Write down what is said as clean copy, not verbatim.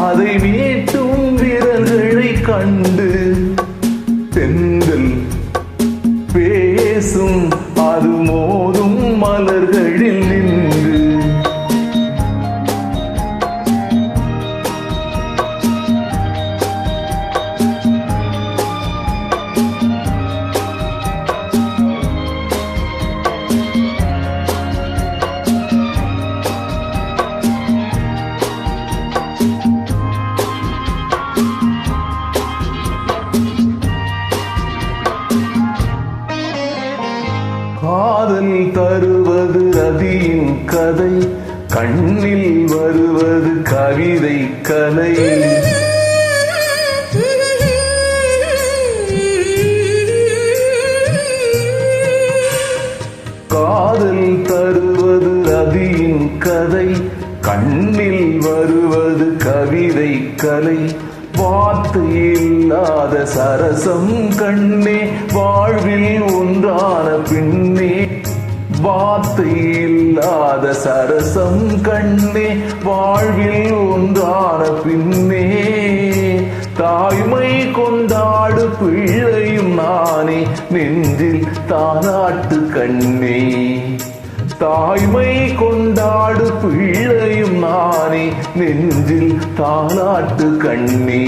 அதை மீட்டும் வீரர்களை கண்டு தென்றல் பேசும் அது மோதும் மலர்களில் நின்று காதல் தருவது ரதியின் கதை, கண்ணில் வருவது கவிதை கலை. காதல் தருவது ரதியின் கதை, கண்ணில் வருவது கவிதை கலை. வார்த்தை இல்லாத சரசம் கண்ணே வாழ்வில் ஒன்றான பின்னே. வார்த்தை இல்லாத சரசம் கண்ணே வாழ்வில் ஒன்றான பின்னே. தாய்மை கொண்டாடு பிள்ளையும் நானே நெஞ்சில் தாலாட்டு கண்ணே. தாய்மை கொண்டாடு பிள்ளையும் நானே நெஞ்சில் தாலாட்டு கண்ணே.